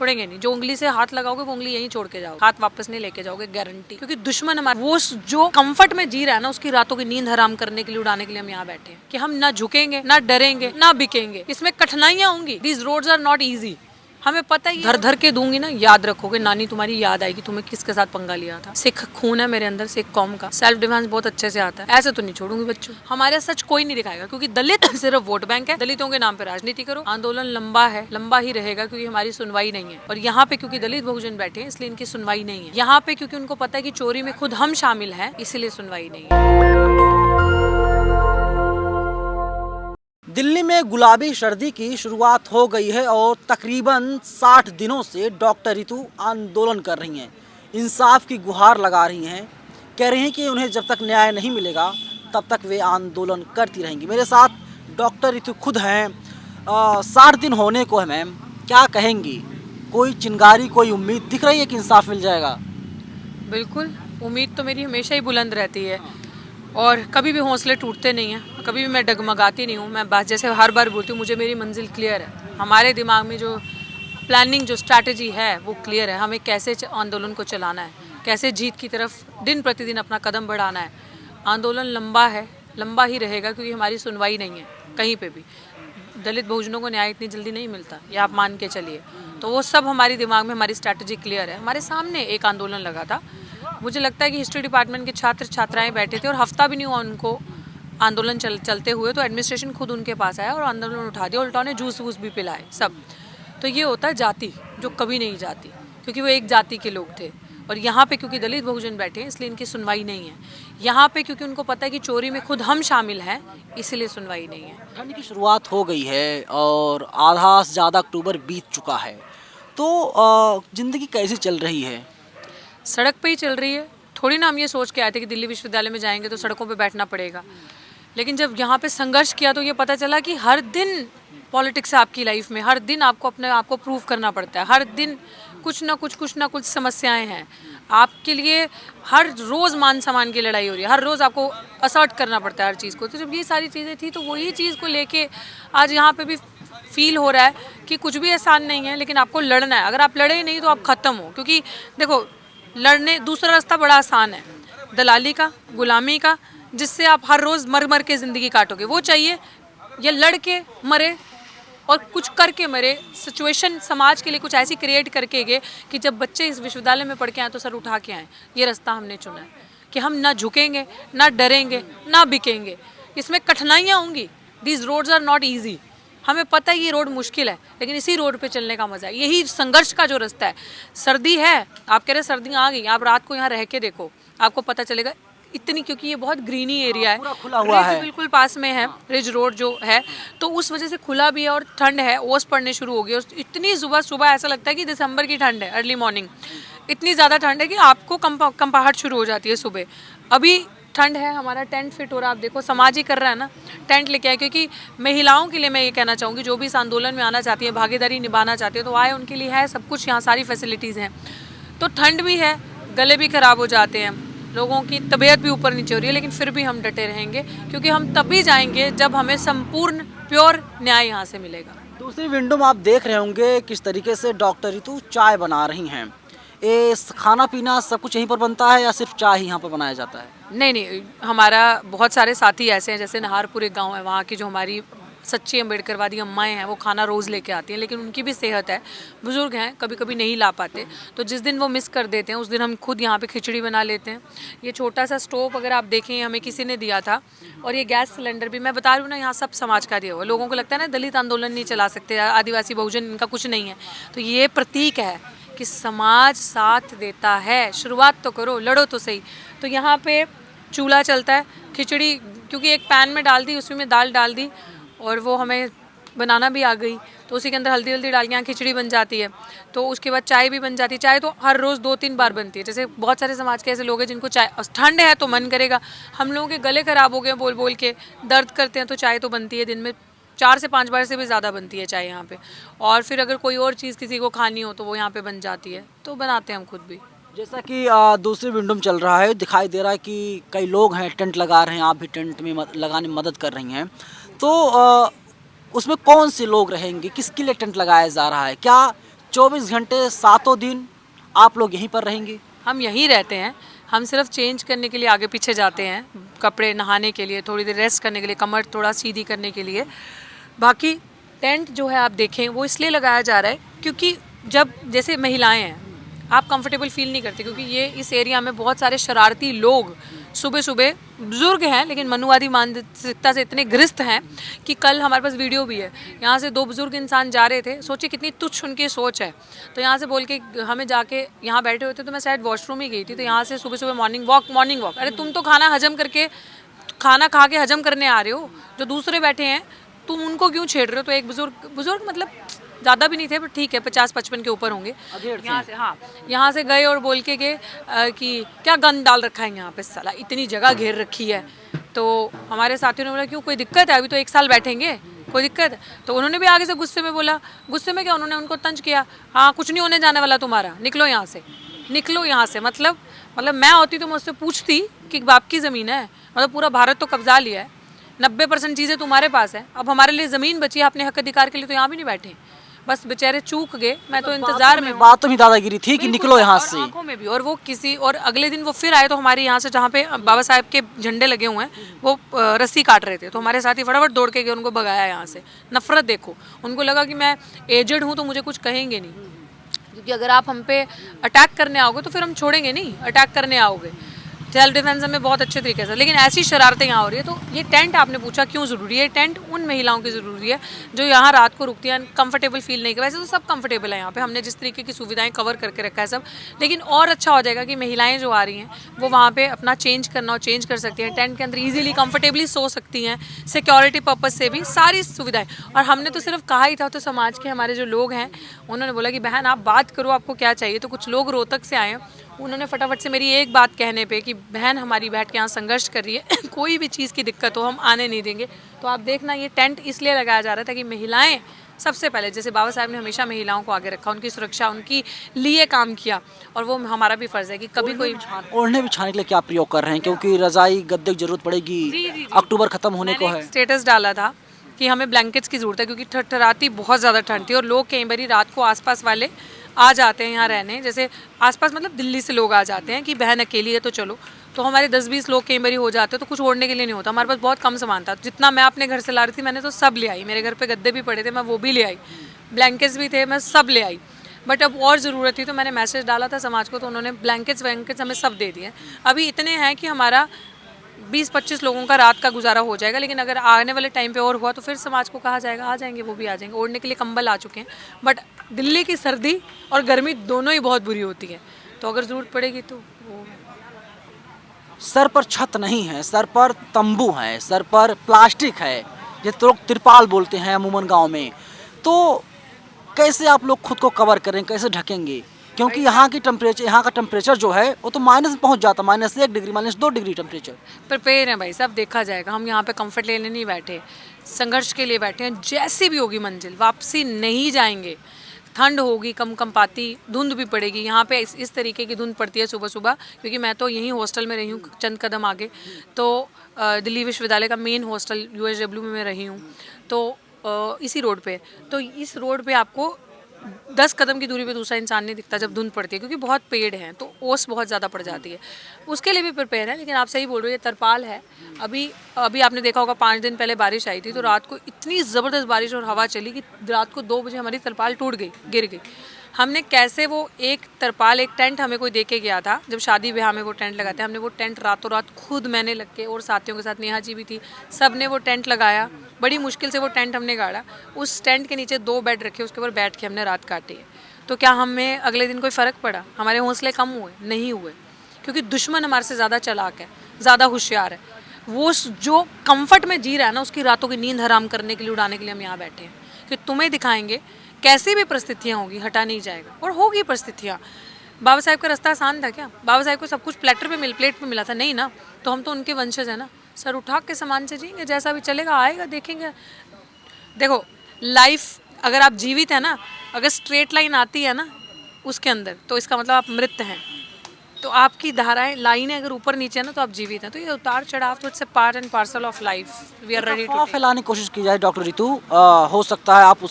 छोड़ेंगे नहीं। जो उंगली से हाथ लगाओगे वो उंगली यहीं छोड़ के जाओगे, हाथ वापस नहीं लेके जाओगे, गारंटी। क्योंकि दुश्मन हमारा वो जो कंफर्ट में जी रहा है ना, उसकी रातों की नींद हराम करने के लिए, उड़ाने के लिए हम यहाँ बैठे हैं कि हम ना झुकेंगे, ना डरेंगे, ना बिकेंगे। इसमें कठिनाइयां होंगी, these roads are not easy. हमें पता है, धर धर के दूंगी ना, याद रखोगे, नानी तुम्हारी याद आएगी तुम्हें किसके साथ पंगा लिया था। सिख खून है मेरे अंदर, सिख कौम का, सेल्फ डिफेंस बहुत अच्छे से आता है। ऐसे तो नहीं छोड़ूंगी बच्चों। हमारे सच कोई नहीं दिखाएगा, क्योंकि दलित सिर्फ वोट बैंक है। दलितों के नाम पे राजनीति करो। आंदोलन लंबा है, लंबा ही रहेगा, क्योंकि हमारी सुनवाई नहीं है। और यहाँ पे क्योंकि दलित बहुजन बैठे हैं, इसलिए इनकी सुनवाई नहीं है। यहाँ पे क्योंकि उनको पता है कि चोरी में खुद हम शामिल हैं, इसीलिए सुनवाई नहीं है। दिल्ली में गुलाबी सर्दी की शुरुआत हो गई है और तकरीबन 60 दिनों से डॉक्टर रितु आंदोलन कर रही हैं, इंसाफ की गुहार लगा रही हैं। कह रही हैं कि उन्हें जब तक न्याय नहीं मिलेगा तब तक वे आंदोलन करती रहेंगी। मेरे साथ डॉक्टर रितु खुद हैं। 60 दिन होने को है मैम, क्या कहेंगी? कोई चिंगारी, कोई उम्मीद दिख रही है कि इंसाफ मिल जाएगा? बिल्कुल, उम्मीद तो मेरी हमेशा ही बुलंद रहती है और कभी भी हौसले टूटते नहीं हैं, कभी भी मैं डगमगाती नहीं हूँ। मैं बात जैसे हर बार बोलती हूँ, मुझे मेरी मंजिल क्लियर है। हमारे दिमाग में जो प्लानिंग, जो स्ट्रैटेजी है वो क्लियर है। हमें कैसे आंदोलन को चलाना है, कैसे जीत की तरफ दिन प्रतिदिन अपना कदम बढ़ाना है। आंदोलन लंबा है, लंबा ही रहेगा, क्योंकि हमारी सुनवाई नहीं है कहीं पे भी। दलित बहुजनों को न्याय इतनी जल्दी नहीं मिलता, ये आप मान के चलिए। तो वो सब हमारे दिमाग में, हमारी स्ट्रैटेजी क्लियर है। हमारे सामने एक आंदोलन लगा था, मुझे लगता है कि हिस्ट्री डिपार्टमेंट के छात्र छात्राएं बैठे थे और हफ्ता भी नहीं हुआ उनको आंदोलन चलते हुए, तो एडमिनिस्ट्रेशन खुद उनके पास आया और आंदोलन उठा दिया। उल्टा ने जूस वूस भी पिलाए सब। तो ये होता है जाति, जो कभी नहीं जाती, क्योंकि वो एक जाति के लोग थे। और यहाँ पे क्योंकि दलित बहुजन बैठे हैं, इसलिए इनकी सुनवाई नहीं है। यहाँ पे क्योंकि उनको पता है कि चोरी में खुद हम शामिल हैं, इसीलिए सुनवाई नहीं है। ठंड की शुरुआत हो गई है और आधा से ज़्यादा अक्टूबर बीत चुका है, तो ज़िंदगी कैसी चल रही है? सड़क पे ही चल रही है। थोड़ी ना हम ये सोच के आए थे कि दिल्ली विश्वविद्यालय में जाएंगे तो सड़कों पे बैठना पड़ेगा। लेकिन जब यहाँ पे संघर्ष किया तो ये पता चला कि हर दिन पॉलिटिक्स है आपकी लाइफ में। हर दिन आपको अपने आप को प्रूव करना पड़ता है। हर दिन कुछ ना कुछ समस्याएं हैं आपके लिए। हर रोज़ मान सम्मान की लड़ाई हो रही है, हर रोज़ आपको असर्ट करना पड़ता है हर चीज़ को। तो जब ये सारी चीज़ें थी, तो वही चीज़ को लेके आज यहाँ पे भी फील हो रहा है कि कुछ भी आसान नहीं है, लेकिन आपको लड़ना है। अगर आप लड़े नहीं तो आप ख़त्म हो। क्योंकि देखो, लड़ने, दूसरा रास्ता बड़ा आसान है, दलाली का, गुलामी का, जिससे आप हर रोज़ मर मर के ज़िंदगी काटोगे। वो चाहिए या लड़ के मरे और कुछ करके मरे। सिचुएशन समाज के लिए कुछ ऐसी क्रिएट करके गए कि जब बच्चे इस विश्वविद्यालय में पढ़ के आए तो सर उठा के आए। ये रास्ता हमने चुना है कि हम ना झुकेंगे, ना डरेंगे, ना बिकेंगे। इसमें कठिनाइयाँ होंगी, these roads are not easy. हमें पता है ये रोड मुश्किल है, लेकिन इसी रोड पे चलने का मजा है। यही संघर्ष का जो रास्ता है। सर्दी है, आप कह रहे सर्दियाँ आ गई, आप रात को यहाँ रह के देखो, आपको पता चलेगा इतनी, क्योंकि ये बहुत ग्रीनी एरिया है, खुला हुआ है, बिल्कुल पास में है रिज रोड जो है, तो उस वजह से खुला भी है और ठंड है, ओस पड़ने शुरू हो गई। और इतनी सुबह सुबह ऐसा लगता है कि दिसंबर की ठंड है, अर्ली मॉर्निंग। इतनी ज़्यादा ठंड है कि आपको कंपाहट शुरू हो जाती है सुबह। अभी ठंड है, हमारा टेंट फिट हो रहा है। आप देखो, समाज ही कर रहा है ना, टेंट लेके आए। क्योंकि महिलाओं के लिए मैं ये कहना चाहूँगी, जो भी इस आंदोलन में आना चाहती है, भागीदारी निभाना चाहती है, तो आए, उनके लिए है सब कुछ, यहाँ सारी फैसिलिटीज़ हैं। तो ठंड भी है, गले भी ख़राब हो जाते हैं, लोगों की तबीयत भी ऊपर नीचे हो रही है, लेकिन फिर भी हम डटे रहेंगे, क्योंकि हम तभी जाएंगे जब हमें संपूर्ण प्योर न्याय यहाँ से मिलेगा। दूसरी विंडो में आप देख रहे होंगे किस तरीके से डॉक्टर रितु चाय बना रही हैं। ये खाना पीना सब कुछ यहीं पर बनता है या सिर्फ चाय ही यहाँ पर बनाया जाता है? नहीं, हमारा बहुत सारे साथी ऐसे हैं, जैसे नाहरपुर एक गांव है, वहाँ की जो हमारी सच्ची अम्बेडकरवादी अम्माएँ हैं, वो खाना रोज़ लेके आती हैं। लेकिन उनकी भी सेहत है, बुजुर्ग हैं, कभी कभी नहीं ला पाते, तो जिस दिन वो मिस कर देते हैं उस दिन हम खुद यहाँ पे खिचड़ी बना लेते हैं। ये छोटा सा स्टोव अगर आप देखें, हमें किसी ने दिया था। और ये गैस सिलेंडर भी, मैं बता रही हूँ ना, यहाँ सब समाज का दिया हुआ। लोगों को लगता है ना दलित आंदोलन नहीं चला सकते, आदिवासी बहुजन, इनका कुछ नहीं है। तो ये प्रतीक है कि समाज साथ देता है। शुरुआत तो करो, लड़ो तो सही। तो यहाँ पे चूल्हा चलता है, खिचड़ी क्योंकि एक पैन में डाल दी, उसमें दाल डाल दी और वो हमें बनाना भी आ गई, तो उसी के अंदर हल्दी हल्दी डाल के यहाँ खिचड़ी बन जाती है। तो उसके बाद चाय भी बन जाती है। चाय तो हर रोज़ 2-3 बार बनती है। जैसे बहुत सारे समाज के ऐसे लोग हैं जिनको चाय, ठंड है तो मन करेगा, हम लोगों के गले ख़राब हो गए बोल बोल के, दर्द करते हैं, तो चाय तो बनती है दिन में 4 से 5 बार से भी ज़्यादा बनती है चाय यहाँ पे। और फिर अगर कोई और चीज़ किसी को खानी हो तो वो यहाँ पे बन जाती है, तो बनाते हैं हम खुद भी। जैसा कि दूसरी विंडो में चल रहा है, दिखाई दे रहा है कि कई लोग हैं टेंट लगा रहे हैं, आप भी टेंट में लगाने में मदद कर रही हैं। तो उसमें कौन से लोग रहेंगे, किसके लिए टेंट लगाया जा रहा है? क्या 24 घंटे सातों दिन आप लोग यहीं पर रहेंगे? हम यहीं रहते हैं। हम सिर्फ चेंज करने के लिए आगे पीछे जाते हैं, कपड़े नहाने के लिए, थोड़ी देर रेस्ट करने के लिए, कमर थोड़ा सीधी करने के लिए। बाकी टेंट जो है आप देखें वो इसलिए लगाया जा रहा है क्योंकि जब जैसे महिलाएं हैं आप कंफर्टेबल फील नहीं करते, क्योंकि ये इस एरिया में बहुत सारे शरारती लोग सुबह सुबह, बुजुर्ग हैं लेकिन मनुवादी मानसिकता से इतने ग्रस्त हैं कि कल हमारे पास वीडियो भी है, यहाँ से दो बुजुर्ग इंसान जा रहे थे, सोचिए कितनी तुच्छ उनकी सोच है। तो यहाँ से बोल के हमें जाके यहाँ बैठे हुए थे, तो मैं शायद वॉशरूम ही गई थी, तो यहाँ से सुबह सुबह मॉर्निंग वॉक। अरे तुम तो खाना हजम करके, खाना खा के हजम करने आ रहे हो, जो दूसरे बैठे हैं तुम उनको क्यों छेड़ रहे हो? तो एक बुजुर्ग मतलब ज़्यादा भी नहीं थे, पर ठीक है 50-55 के ऊपर होंगे, यहाँ से, हाँ यहाँ से गए और बोल के गए कि क्या गंद डाल रखा है यहाँ पे, साला इतनी जगह घेर रखी है। तो हमारे साथियों ने बोला क्यों, कोई दिक्कत है? अभी तो 1 साल बैठेंगे, कोई दिक्कत है? तो उन्होंने भी आगे से गुस्से में बोला, गुस्से में क्या, उन्होंने उनको तंज किया, हाँ कुछ नहीं होने जाने वाला तुम्हारा, निकलो यहाँ से, निकलो यहाँ से। मतलब मैं होती तो मैं उससे पूछती कि बाप की ज़मीन है, मतलब पूरा भारत तो कब्जा लिया है, 90% चीज़ें तुम्हारे पास है, अब हमारे लिए ज़मीन बची है अपने हक अधिकार के लिए, तो यहाँ भी नहीं बैठे। बस बेचारे चूक गए, मैं तो इंतजार में। बातों में दादागिरी थी कि निकलो यहाँ से, आंखों में भी। और वो किसी और अगले दिन वो फिर आए, तो हमारे यहाँ से जहाँ पे बाबा साहब के झंडे लगे हुए हैं वो रस्सी काट रहे थे, तो हमारे साथी फटाफट दौड़ के गए, उनको भगाया यहाँ से। नफरत देखो, उनको लगा कि मैं एजेड हूँ तो मुझे कुछ कहेंगे नहीं, क्योंकि अगर आप हम पे अटैक करने आओगे तो फिर हम छोड़ेंगे नहीं, अटैक करने आओगे। सेल्फ डिफेंस में बहुत अच्छे तरीके से, लेकिन ऐसी शरारतें यहाँ हो रही है। तो ये टेंट आपने पूछा क्यों ज़रूरी है, टेंट उन महिलाओं की ज़रूरी है जो यहाँ रात को रुकती हैं, कंफर्टेबल फील नहीं कर। वैसे तो सब कंफर्टेबल है यहाँ पे, हमने जिस तरीके की सुविधाएं कवर करके रखा है सब, लेकिन और अच्छा हो जाएगा कि महिलाएं जो आ रही हैं वो वहाँ पे अपना चेंज करना हो चेंज कर सकती हैं, टेंट के अंदर ईजिली कंफर्टेबली सो सकती हैं, सिक्योरिटी पर्पज़ से भी सारी सुविधाएँ। और हमने तो सिर्फ कहा ही था, तो समाज के हमारे जो लोग हैं उन्होंने बोला कि बहन आप बात करो, आपको क्या चाहिए। तो कुछ लोग रोहतक से आए हैं, उन्होंने फटाफट से मेरी एक बात कहने पे कि बहन हमारी बैठ के यहाँ संघर्ष कर रही है कोई भी चीज़ की दिक्कत हो हम आने नहीं देंगे। तो आप देखना ये टेंट इसलिए लगाया जा रहा था कि महिलाएं सबसे पहले, जैसे बाबा साहब ने हमेशा महिलाओं को आगे रखा, उनकी सुरक्षा, उनकी लिए काम किया, और वो हमारा भी फ़र्ज़ है कि कभी कोई ओढ़ने बिछाने के लिए क्या प्रयोग कर रहे हैं, क्योंकि रजाई गद्दे की जरूरत पड़ेगी, अक्टूबर खत्म होने को है। स्टेटस डाला था कि हमें ब्लैंकेट्स की ज़रूरत है, क्योंकि ठठराती बहुत ज़्यादा ठंड थी, और लोग कई बार रात को आसपास वाले आ जाते हैं यहाँ रहने, जैसे आसपास मतलब दिल्ली से लोग आ जाते हैं कि बहन अकेली है तो चलो, तो हमारे 10-20 लोग कई बार हो जाते हैं, तो कुछ ओढ़ने के लिए नहीं होता। हमारे पास बहुत कम सामान था, जितना मैं अपने घर से ला रही थी मैंने तो सब ले आई, मेरे घर पे गद्दे भी पड़े थे मैं वो भी ले आई, ब्लैंकेट्स भी थे मैं सब ले आई। बट अब और ज़रूरत थी तो मैंने मैसेज डाला था समाज को, तो उन्होंने ब्लैंकेट्स हमें सब दे दिए। अभी इतने हैं कि हमारा 20-25 लोगों का रात का गुजारा हो जाएगा, लेकिन अगर आने वाले टाइम पे और हुआ तो फिर समाज को कहा जाएगा आ जाएंगे, वो भी आ जाएंगे। ओढ़ने के लिए कंबल आ चुके हैं, बट दिल्ली की सर्दी और गर्मी दोनों ही बहुत बुरी होती है, तो अगर ज़रूरत पड़ेगी तो वो। सर पर छत नहीं है, सर पर तंबू है, सर पर प्लास्टिक है, ये तो लोग तिरपाल बोलते हैं अमूमन गांव में। तो कैसे आप लोग खुद को कवर करें, कैसे ढकेंगे, क्योंकि यहाँ का टेम्परेचर जो है वो तो माइनस पहुँच जाता, -1 डिग्री -2 डिग्री टेम्परेचर। प्रिपेयर हैं भाई, सब देखा जाएगा। हम यहाँ पे कंफर्ट लेने नहीं बैठे, संघर्ष के लिए बैठे हैं। जैसी भी होगी मंजिल, वापसी नहीं जाएंगे। ठंड होगी, कंपाती धुंध भी पड़ेगी। यहाँ पे इस तरीके की धुंध पड़ती है सुबह सुबह, क्योंकि मैं तो यहीं हॉस्टल में रही हूँ चंद कदम आगे, तो दिल्ली विश्वविद्यालय का मेन हॉस्टल UHW में मैं रही हूँ, तो इसी रोड पे। तो इस रोड पे आपको 10 कदम की दूरी पे दूसरा इंसान नहीं दिखता जब धुंध पड़ती है, क्योंकि बहुत पेड़ हैं तो ओस बहुत ज़्यादा पड़ जाती है। उसके लिए भी प्रिपेयर है, लेकिन आप सही बोल रहे हो, ये तरपाल है। अभी आपने देखा होगा 5 दिन पहले बारिश आई थी, तो रात को इतनी ज़बरदस्त बारिश और हवा चली कि रात को 2 बजे हमारी तरपाल टूट गई, गिर गई। हमने कैसे वो एक तरपाल, एक टेंट हमें कोई दे के गया था, जब शादी ब्याह में वो टेंट लगाते हैं, हमने वो टेंट रातों रात खुद मैंने लग के, और साथियों के साथ नेहा जी भी थी, सब ने वो टेंट लगाया, बड़ी मुश्किल से वो टेंट हमने गाड़ा। उस टेंट के नीचे 2 बेड रखे, उसके ऊपर बैठ के हमने रात काटी है। तो क्या हमें अगले दिन कोई फ़र्क पड़ा? हमारे हौसले कम हुए? नहीं हुए, क्योंकि दुश्मन हमारे से ज़्यादा चालाक है, ज़्यादा होशियार है। वो जो कंफर्ट में जी रहा है ना, उसकी रातों की नींद हराम करने के लिए, उड़ाने के लिए हम यहाँ बैठे हैं कि तुम्हें दिखाएंगे कैसी भी परिस्थितियाँ होगी, हटा नहीं जाएगा, और होगी परिस्थितियाँ। बाबा साहब का रास्ता आसान था क्या? बाबा साहब को सब कुछ प्लेट पे मिला था? नहीं ना। तो हम तो उनके वंशज हैं ना, सर उठा के सामान से जिएंगे, जैसा भी चलेगा आएगा, देखेंगे। देखो लाइफ अगर आप जीवित है ना, अगर स्ट्रेट लाइन आती है ना उसके अंदर, तो इसका मतलब आप मृत हैं। तो आपकी धाराएं, लाइनें अगर ऊपर नीचे है ना, तो आप जीवित हैं। तो ये उतार चढ़ाव तो it's part and parcel of life. We are ready to फैलाने की कोशिश की जाए डॉक्टर रितु, हो सकता है आप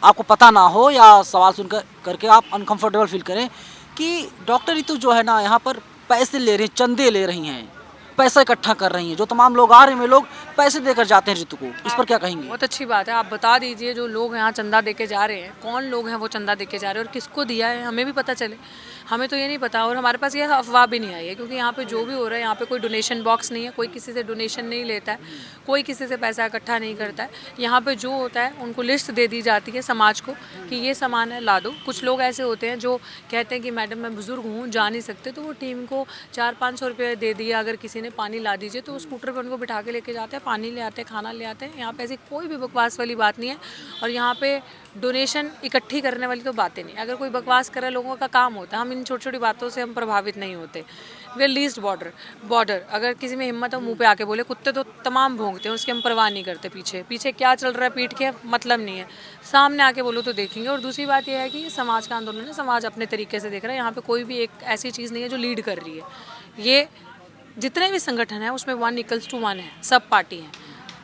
आपको पता ना हो या सवाल सुनकर करके आप अनकंफर्टेबल फील करें कि डॉक्टर रितु जो है ना यहाँ पर पैसे ले रही हैं, चंदे ले रही हैं, पैसा इकट्ठा कर रही हैं। जो तमाम लोग आ रहे हैं लोग पैसे देकर जाते हैं रितु को, इस पर क्या कहेंगे? बहुत अच्छी बात है, आप बता दीजिए जो लोग यहाँ चंदा देके जा रहे हैं, कौन लोग हैं वो चंदा देके जा रहे हैं और किसको दिया है, हमें भी पता चले। हमें तो ये नहीं पता और हमारे पास ये अफवाह भी नहीं आई है, क्योंकि यहाँ पे जो भी हो रहा है, यहाँ पे कोई डोनेशन बॉक्स नहीं है, कोई किसी से डोनेशन नहीं लेता है, कोई किसी से पैसा इकट्ठा नहीं करता है। यहाँ पे जो होता है उनको लिस्ट दे दी जाती है समाज को कि ये सामान है, ला दो। कुछ लोग ऐसे होते हैं जो कहते हैं कि मैडम मैं बुजुर्ग हूँ, जा नहीं सकते, तो वो टीम को 400-500 रुपये दे दिया, अगर किसी ने पानी ला दीजिए तो स्कूटर पर उनको बिठा के लेके जाते हैं, पानी ले आते हैं, खाना ले आते हैं। यहाँ पे ऐसी कोई भी बकवास वाली बात नहीं है और यहाँ पे डोनेशन इकट्ठी करने वाली तो बातें नहीं। अगर कोई बकवास करे, लोगों का काम होता है, हम इन छोटी छोटी बातों से हम प्रभावित नहीं होते। वे लीस्ट बॉर्डर अगर किसी में हिम्मत हो मुंह पे आके बोले, कुत्ते तो तमाम भौंकते हैं, उसकी हम परवाह नहीं करते। पीछे पीछे क्या चल रहा है पीठ के मतलब नहीं है, सामने आके बोलो तो देखेंगे। और दूसरी बात यह है कि ये समाज का आंदोलन है, समाज अपने तरीके से देख रहा है। यहाँ पे कोई भी एक ऐसी चीज़ नहीं है जो लीड कर रही है। ये जितने भी संगठन है उसमें 1=1 है, सब पार्टी हैं।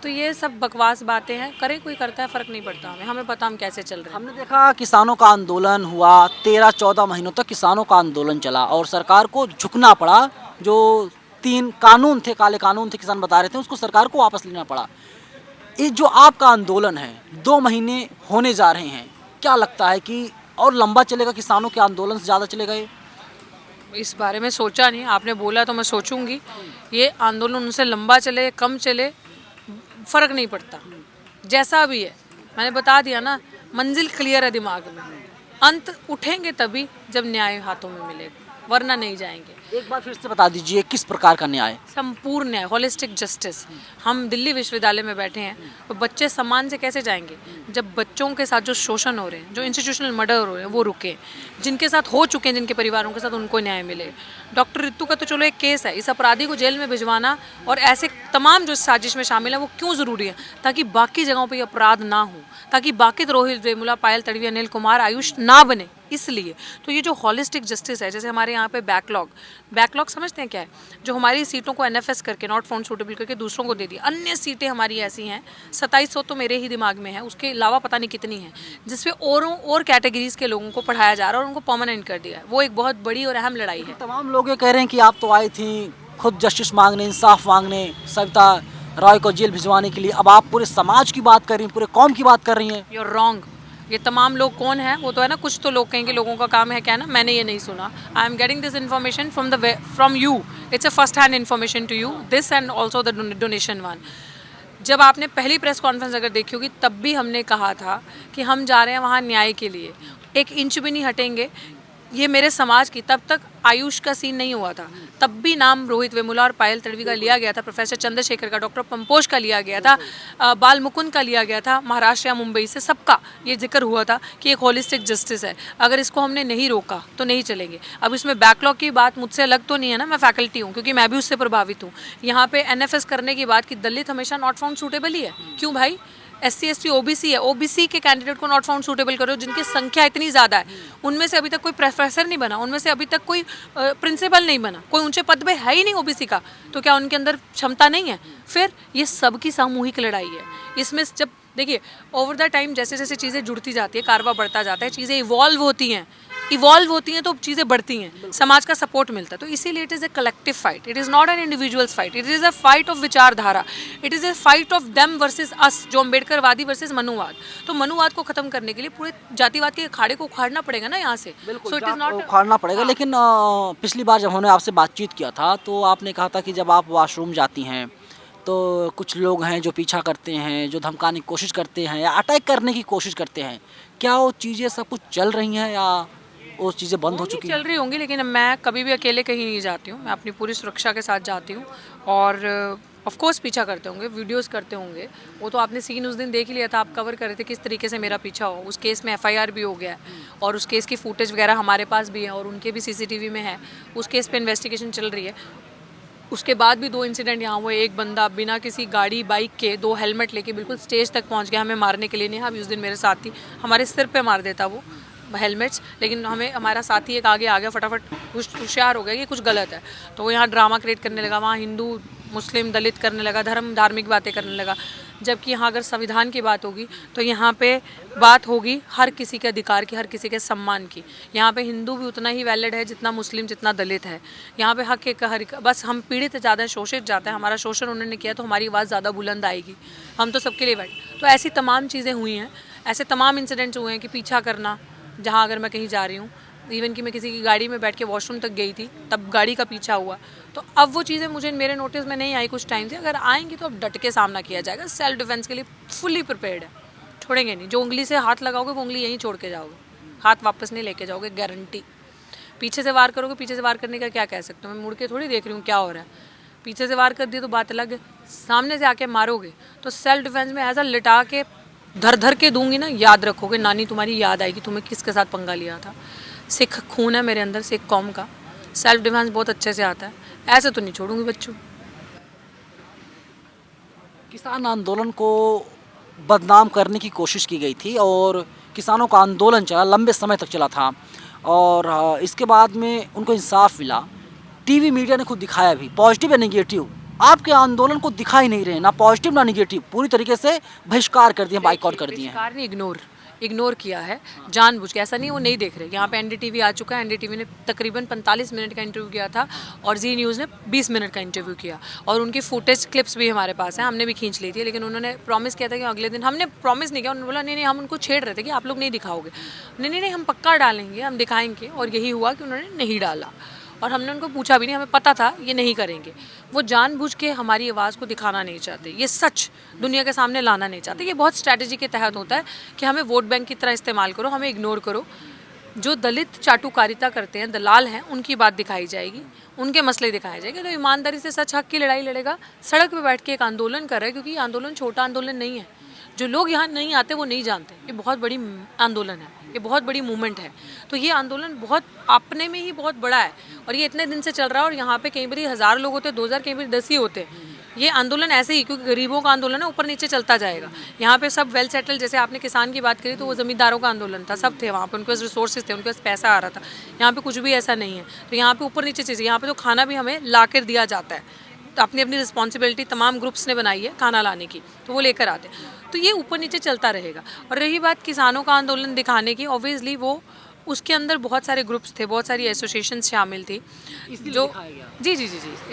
तो ये सब बकवास बातें हैं, करे कोई करता है, फ़र्क नहीं पड़ता हमें पता हम कैसे चल रहे हैं। हमने देखा किसानों का आंदोलन हुआ, 13-14 महीनों तक किसानों का आंदोलन चला और सरकार को झुकना पड़ा। जो 3 कानून थे, काले कानून थे, किसान बता रहे थे, उसको सरकार को वापस लेना पड़ा। ये जो आपका आंदोलन है 2 महीने होने जा रहे हैं, क्या लगता है कि और लंबा चलेगा, किसानों के आंदोलन से ज़्यादा चलेगा ये? इस बारे में सोचा नहीं, आपने बोला तो मैं सोचूंगी। ये आंदोलन उनसे लंबा चले कम चले फ़र्क नहीं पड़ता, जैसा भी है। मैंने बता दिया ना, मंजिल क्लियर है दिमाग में। अंत उठेंगे तभी जब न्याय हाथों में मिलेगा, वरना नहीं जाएंगे। एक बार फिर से बता दीजिए किस प्रकार का न्याय? संपूर्ण न्याय, होलिस्टिक जस्टिस। हम दिल्ली विश्वविद्यालय में बैठे हैं तो बच्चे सम्मान से कैसे जाएंगे जब बच्चों के साथ जो शोषण हो रहे हैं, जो इंस्टीट्यूशनल मर्डर हो रहे हैं वो रुके, जिनके साथ हो चुके हैं, जिनके परिवारों के साथ, उनको न्याय मिले। डॉक्टर रितु का तो चलो एक केस है, इस अपराधी को जेल में भिजवाना और ऐसे तमाम जो साजिश में शामिल है वो क्यों ज़रूरी है? ताकि बाकी जगहों पर अपराध ना हो, ताकि बाकी रोहित वेमुला, पायल तड़वी, अनिल कुमार, आयुष ना बने, इसलिए। तो ये जो होलिस्टिक जस्टिस है, जैसे हमारे यहाँ पे बैकलॉग समझते हैं क्या है? जो हमारी सीटों को एनएफएस करके, नॉट फाउंड सूटेबल करके दूसरों को दे दिया। अन्य सीटें हमारी ऐसी हैं, 2700 तो मेरे ही दिमाग में है, उसके अलावा पता नहीं कितनी है, जिसपे और कैटेगरीज के लोगों को पढ़ाया जा रहा है और उनको परमानेंट कर दिया है। वो एक बहुत बड़ी और अहम लड़ाई है। तमाम लोग ये कह रहे हैं कि आप तो आई थी खुद जस्टिस मांगने, इंसाफ मांगने, सविता रॉय को जेल भिजवाने के लिए, अब आप पूरे समाज की बात कर रही हैं, पूरे कौम की बात कर रही हैं। You are wrong. ये तमाम लोग कौन है वो तो है ना, कुछ तो लोग कहेंगे लोगों का काम है क्या ना, मैंने ये नहीं सुना। I am getting this information from you, it's a first hand information to you, this and also the donation one. जब आपने पहली प्रेस कॉन्फ्रेंस अगर देखी होगी, तब भी हमने कहा था कि हम जा रहे हैं वहाँ न्याय के लिए, 1 इंच भी नहीं हटेंगे। ये मेरे समाज की, तब तक आयुष का सीन नहीं हुआ था, तब भी नाम रोहित वेमुला और पायल तड़वी का लिया गया था, प्रोफेसर चंद्रशेखर का, डॉक्टर पंपोश का लिया गया था, बाल मुकुंद का लिया गया था, महाराष्ट्र या मुंबई से सबका ये जिक्र हुआ था कि एक होलिस्टिक जस्टिस है। अगर इसको हमने नहीं रोका तो नहीं चलेंगे। अब इसमें बैकलॉग की बात मुझसे अलग तो नहीं है ना, मैं फैकल्टी हूँ, क्योंकि मैं भी उससे प्रभावित हूँ। यहाँ पे एनएफएस करने की बात कि दलित हमेशा नॉट फाउंड सूटेबल ही है, क्यों भाई? SC ST OBC है, OBC के कैंडिडेट को नॉट फाउंड सूटेबल करो, जिनकी संख्या इतनी ज़्यादा है, उनमें से अभी तक कोई प्रोफेसर नहीं बना, उनमें से अभी तक कोई प्रिंसिपल नहीं बना, कोई ऊंचे पद पे है ही नहीं OBC का, तो क्या उनके अंदर क्षमता नहीं है? फिर ये सबकी सामूहिक लड़ाई है। इसमें जब देखिए ओवर द टाइम जैसे जैसे चीज़ें जुड़ती जाती है, कारवा बढ़ता जाता है, चीज़ें इवॉल्व होती हैं तो चीज़ें बढ़ती हैं, समाज का सपोर्ट मिलता है। तो इसीलिए it is a collective fight, it is not an individuals fight, it is a fight of विचारधारा, it is a fight of them versus us, जो अम्बेडकरवादी वर्सेस मनुवाद। तो मनुवाद को खत्म करने के लिए पूरे जातिवाद के अखाड़े को उखाड़ना पड़ेगा ना यहाँ से। सो इट इज़ नॉट उखाड़ना पड़ेगा। लेकिन पिछली बार जब हमने आपसे बातचीत किया था तो आपने कहा था कि जब आप वॉशरूम जाती हैं तो कुछ लोग हैं जो पीछा करते हैं, जो धमकाने की कोशिश करते हैं या अटैक करने की कोशिश करते हैं। क्या वो चीज़ें सब कुछ चल रही हैं या वो चीज़ें बंद हो चुकी हैं? चल रही होंगी, लेकिन मैं कभी भी अकेले कहीं नहीं जाती हूँ, मैं अपनी पूरी सुरक्षा के साथ जाती हूँ। और ऑफ कोर्स पीछा करते होंगे, वीडियोस करते होंगे, वो तो आपने सीन उस दिन देख ही लिया था, आप कवर कर रहे थे किस तरीके से मेरा पीछा हो। उस केस में FIR भी हो गया है और उस केस की फुटेज वगैरह हमारे पास भी है और उनके भी CCTV में है। उस केस पे इन्वेस्टिगेशन चल रही है। उसके बाद भी 2 इंसिडेंट यहाँ हुए, एक बंदा बिना किसी गाड़ी बाइक के 2 हेलमेट लेके बिल्कुल स्टेज तक पहुँच गया हमें मारने के लिए। नेहा भी उस दिन मेरे साथ थी, हमारे सिर पे मार देता वो हेलमेट्स, लेकिन हमें हमारा साथी एक आगे आ गया, फटाफट होशियार हो गया कि कुछ गलत है, तो वो यहाँ ड्रामा क्रिएट करने लगा, वहाँ हिंदू मुस्लिम दलित करने लगा, धार्मिक बातें करने लगा। जबकि यहाँ अगर संविधान की बात होगी तो यहाँ पे बात होगी हर किसी के अधिकार की, हर किसी के सम्मान की। यहाँ पे हिंदू भी उतना ही वैलिड है जितना मुस्लिम, जितना दलित है। यहाँ पे हक एक हर, बस हम पीड़ित ज़्यादा शोषित जाते हैं, हमारा शोषण उन्होंने किया तो हमारी आवाज़ ज़्यादा बुलंद आएगी। हम तो सबके लिए बैठे। तो ऐसी तमाम चीज़ें हुई हैं, ऐसे तमाम इंसिडेंट्स हुए हैं कि पीछा करना, जहाँ अगर मैं कहीं जा रही हूँ, इवन कि मैं किसी की गाड़ी में बैठ के वॉशरूम तक गई थी तब गाड़ी का पीछा हुआ। तो अब वो चीज़ें मुझे मेरे नोटिस में नहीं आई कुछ टाइम से। अगर आएंगी तो अब डट के सामना किया जाएगा। सेल्फ डिफेंस के लिए फुली प्रिपेयर्ड है, छोड़ेंगे नहीं। जो उंगली से हाथ लगाओगे वो उंगली यहीं छोड़ के जाओगे, हाथ वापस नहीं लेके जाओगे, गारंटी। पीछे से वार करोगे, पीछे से वार करने का क्या कह सकते हो, मैं मुड़ के थोड़ी देख रही हूँ क्या हो रहा है। पीछे से वार कर दिया तो बात अलग है, सामने से आके मारोगे तो सेल्फ डिफेंस में ऐसा लिटा के धर धर के दूंगी ना, याद रखोगे, नानी तुम्हारी याद आएगी तुम्हें किसके साथ पंगा लिया था। सिख खून है मेरे अंदर, सिख कौम का। सेल्फ डिफेंस बहुत अच्छे से आता है, ऐसे तो नहीं छोड़ूंगी बच्चों। किसान आंदोलन को बदनाम करने की कोशिश की गई थी और किसानों का आंदोलन चला, लंबे समय तक चला था और इसके बाद में उनको इंसाफ मिला। टीवी मीडिया ने खुद दिखाया भी, पॉजिटिव या नेगेटिव। आपके आंदोलन को दिखा ही नहीं रहे, ना पॉजिटिव ना नेगेटिव, पूरी तरीके से बहिष्कार कर दिए, बाइकआउट कर दिए हैं। बहिष्कार नहीं, इग्नोर किया है जानबूझ के। ऐसा नहीं वो नहीं देख रहे। यहाँ पे एनडीटीवी आ चुका है, एनडीटीवी ने तकरीबन 45 मिनट का इंटरव्यू किया था और जी न्यूज़ ने 20 मिनट का इंटरव्यू किया और उनकी फुटेज क्लिप्स भी हमारे पास है, हमने भी खींच ली थी। लेकिन उन्होंने प्रॉमिस किया था कि अगले दिन, हमने प्रॉमिस नहीं किया, उन्होंने बोला नहीं हम उनको छेड़ रहे थे कि आप लोग नहीं दिखाओगे। नहीं हम पक्का डालेंगे, हम दिखाएंगे। और यही हुआ कि उन्होंने नहीं डाला और हमने उनको पूछा भी नहीं, हमें पता था ये नहीं करेंगे। वो जानबूझ के हमारी आवाज़ को दिखाना नहीं चाहते, ये सच दुनिया के सामने लाना नहीं चाहते। ये बहुत स्ट्रैटेजी के तहत होता है कि हमें वोट बैंक की तरह इस्तेमाल करो, हमें इग्नोर करो। जो दलित चाटुकारिता करते हैं, दलाल हैं, उनकी बात दिखाई जाएगी, उनके मसले दिखाए जाएंगे। तो ईमानदारी से सच हक की लड़ाई लड़ेगा, सड़क पर बैठ के एक आंदोलन कर रहा है, क्योंकि ये आंदोलन छोटा आंदोलन नहीं है। जो लोग यहाँ नहीं आते वो नहीं जानते, ये बहुत बड़ी आंदोलन है, ये बहुत बड़ी मूवमेंट है। तो ये आंदोलन बहुत अपने में ही बहुत बड़ा है और ये इतने दिन से चल रहा है। और यहाँ पे कई बार 1000 लोग होते, 2000, कई बार 10 ही होते। ये आंदोलन ऐसे ही, क्योंकि गरीबों का आंदोलन है, ऊपर नीचे चलता जाएगा। यहाँ पे सब वेल सेटल, जैसे आपने किसान की बात करी तो वो ज़मींदारों का आंदोलन था, सब थे वहाँ पे, उनके पास रिसोर्सेज थे, उनके पास पैसा आ रहा था। यहाँ पे कुछ भी ऐसा नहीं है। तो यहाँ पे ऊपर नीचे चीज़ें, यहाँ पे तो खाना भी हमें ला कर दिया जाता है, तो अपनी अपनी रिस्पॉन्सिबिलिटी तमाम ग्रुप्स ने बनाई है खाना लाने की, तो वो लेकर आते हैं। तो ये ऊपर नीचे चलता रहेगा। और रही बात किसानों का आंदोलन दिखाने की, ऑब्वियसली वो उसके अंदर बहुत सारे ग्रुप्स थे, बहुत सारी एसोसिएशन शामिल थी जो जी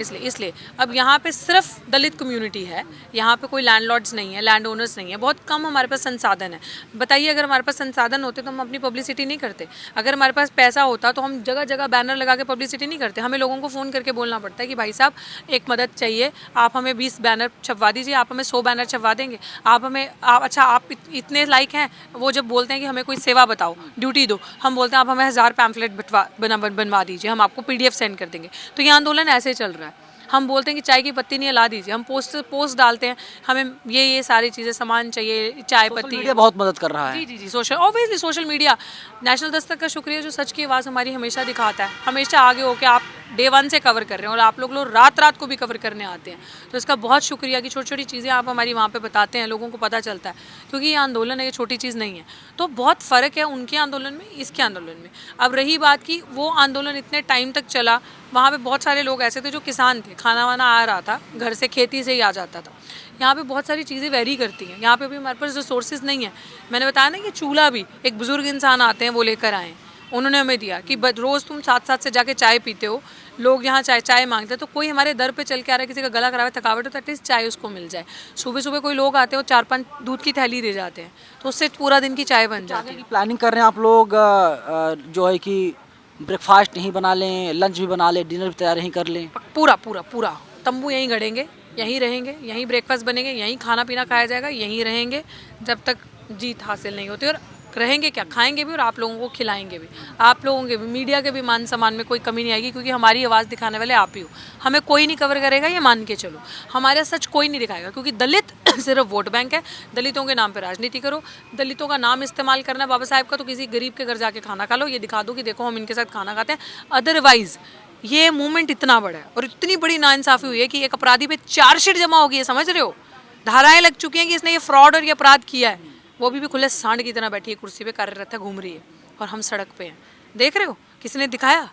इसलिए अब यहाँ पे सिर्फ दलित कम्युनिटी है। यहाँ पे कोई लैंडलॉर्ड्स नहीं है, लैंड ओनर्स नहीं है, बहुत कम हमारे पास संसाधन है। बताइए, अगर हमारे पास संसाधन होते तो हम अपनी पब्लिसिटी नहीं करते। अगर हमारे पास पैसा होता तो हम जगह जगह बैनर लगा के पब्लिसिटी नहीं करते। हमें लोगों को फ़ोन करके बोलना पड़ता है कि भाई साहब एक मदद चाहिए, आप हमें 20 बैनर छपवा दीजिए, आप हमें 100 बैनर छपवा देंगे, आप हमें अच्छा आप इतने लाइक हैं। वो जब बोलते हैं कि हमें कोई सेवा बताओ, ड्यूटी दो, हम बोलते हैं आप हमें 1000 पैम्फलेट बनवा दीजिए, हम आपको PDF सेंड कर देंगे। तो ये आंदोलन ऐसे चल रहा है। हम बोलते हैं कि चाय की पत्ती नहीं है, ला दीजिए, हम पोस्ट डालते हैं, हमें ये सारी चीज़ें सामान चाहिए, चाय पत्ती। मीडिया बहुत मदद कर रहा है। जी obviously social media, national Dastak का शुक्रिया जो सच की आवाज़ हमारी हमेशा दिखाता है, हमेशा आगे होकर आप डे 1 से कवर कर रहे हैं और आप लोग रात को भी कवर करने आते हैं। तो इसका बहुत शुक्रिया कि छोटी छोटी चीज़ें आप हमारी वहाँ पे बताते हैं, लोगों को पता चलता है, क्योंकि ये आंदोलन है, ये छोटी चीज़ नहीं है। तो बहुत फ़र्क है उनके आंदोलन में, इसके आंदोलन में। अब रही बात कि वो आंदोलन इतने टाइम तक चला, वहाँ पे बहुत सारे लोग ऐसे थे जो किसान थे, खाना वाना आ रहा था घर से, खेती से ही आ जाता था। यहाँ पे बहुत सारी चीज़ें वेरी करती हैं। यहाँ पे भी हमारे पास रिसोर्सेज नहीं है। मैंने बताया ना कि चूल्हा भी एक बुजुर्ग इंसान आते हैं वो लेकर आए, उन्होंने हमें दिया कि रोज़ तुम साथ से जाके चाय पीते हो, लोग यहाँ चाय मांगते हैं, तो कोई हमारे दर पे चल के आ रहा है, किसी का गला खराब है, थकावट हो, तो एटलीस्ट चाय उसको मिल जाए। सुबह कोई लोग आते हैं, 4-5 दूध की थैली दे जाते हैं, तो उससे पूरा दिन की चाय बन जाती है। प्लानिंग कर रहे हैं आप लोग जो है कि ब्रेकफास्ट नहीं बना लें, लंच भी बना लें, डिनर भी तैयार ही कर लें? पूरा तंबू यहीं गड़ेंगे, यहीं रहेंगे, यहीं ब्रेकफास्ट बनेंगे, यहीं खाना पीना खाया जाएगा, यहीं रहेंगे जब तक जीत हासिल नहीं होती। और रहेंगे क्या, खाएंगे भी और आप लोगों को खिलाएंगे भी। आप लोगों के भी, मीडिया के भी मान सम्मान में कोई कमी नहीं आएगी, क्योंकि हमारी आवाज़ दिखाने वाले आप ही हो। हमें कोई नहीं कवर करेगा, ये मान के चलो। हमारा सच कोई नहीं दिखाएगा, क्योंकि दलित सिर्फ वोट बैंक है। दलितों के नाम पे राजनीति करो, दलितों का नाम इस्तेमाल करना बाबा साहब का, तो किसी गरीब के घर जाके खाना खा लो, ये दिखा दो कि देखो हम इनके साथ खाना खाते हैं। अदरवाइज ये मूवमेंट इतना बड़ा है और इतनी बड़ी नाइंसाफ़ी हुई है कि एक अपराधी पे चार्जशीट जमा होगी है, समझ रहे हो, धाराएं लग चुकी हैं कि इसने ये फ्रॉड और ये अपराध किया है। वो भी खुले सांड की तरह बैठी है कुर्सी पे, कार्यरत है, घूम रही है, और हम सड़क पे हैं। देख रहे हो, किसी ने दिखाया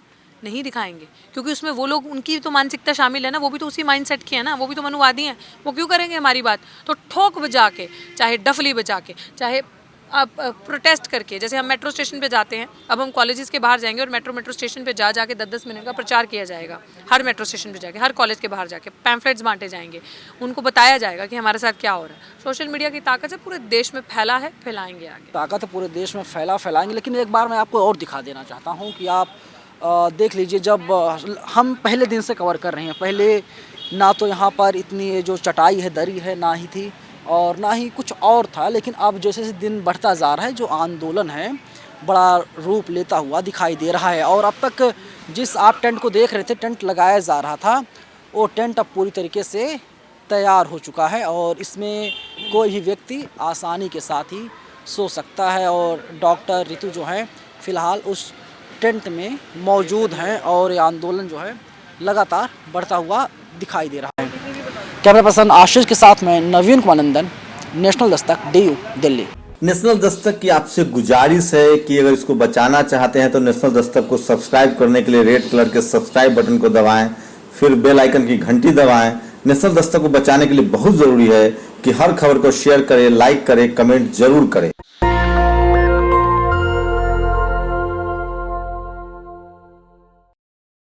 नहीं दिखाएंगे, क्योंकि उसमें वो लोग, उनकी तो मानसिकता शामिल है ना, वो भी तो उसी माइंडसेट की है ना, वो भी तो मनुवादी हैं, वो क्यों करेंगे हमारी बात। तो ठोक बजा के, चाहे डफली बजा के, चाहे आप प्रोटेस्ट करके, जैसे हम मेट्रो स्टेशन पे जाते हैं, अब हम कॉलेजेस के बाहर जाएंगे और मेट्रो स्टेशन पे जा जाके 10-10 मिनट का प्रचार किया जाएगा, हर मेट्रो स्टेशन पे जाके, हर कॉलेज के बाहर जाके पैम्फलेट्स बांटे जाएंगे, उनको बताया जाएगा कि हमारे साथ क्या हो रहा है। सोशल मीडिया की ताकत से पूरे देश में फैला है, फैलाएंगे आगे। ताकत पूरे देश में फैलाएंगे। लेकिन एक बार मैं आपको और दिखा देना चाहता हूँ कि आप देख लीजिए, जब हम पहले दिन से कवर कर रहे हैं, पहले ना तो यहाँ पर इतनी ये जो चटाई है, दरी है, ना ही थी और ना ही कुछ और था। लेकिन अब जैसे जैसे दिन बढ़ता जा रहा है, जो आंदोलन है बड़ा रूप लेता हुआ दिखाई दे रहा है। और अब तक जिस आप टेंट को देख रहे थे, टेंट लगाया जा रहा था, वो टेंट अब पूरी तरीके से तैयार हो चुका है और इसमें कोई भी व्यक्ति आसानी के साथ ही सो सकता है। और डॉक्टर रितु जो है फ़िलहाल उस टेंट में मौजूद हैं और ये आंदोलन जो है लगातार बढ़ता हुआ दिखाई दे रहा है। कैमरा पर्सन आशीष के साथ में नवीन कुमार नंदन, national Dastak, DU, Delhi. National Dastak की आपसे गुजारिश है कि अगर इसको बचाना चाहते हैं तो नेशनल दस्तक को सब्सक्राइब करने के लिए रेड कलर के सब्सक्राइब बटन को दबाएं, फिर बेल आइकन की घंटी दबाएं। नेशनल दस्तक को बचाने के लिए बहुत जरूरी है कि हर खबर को शेयर करें, लाइक करें, कमेंट जरूर करें।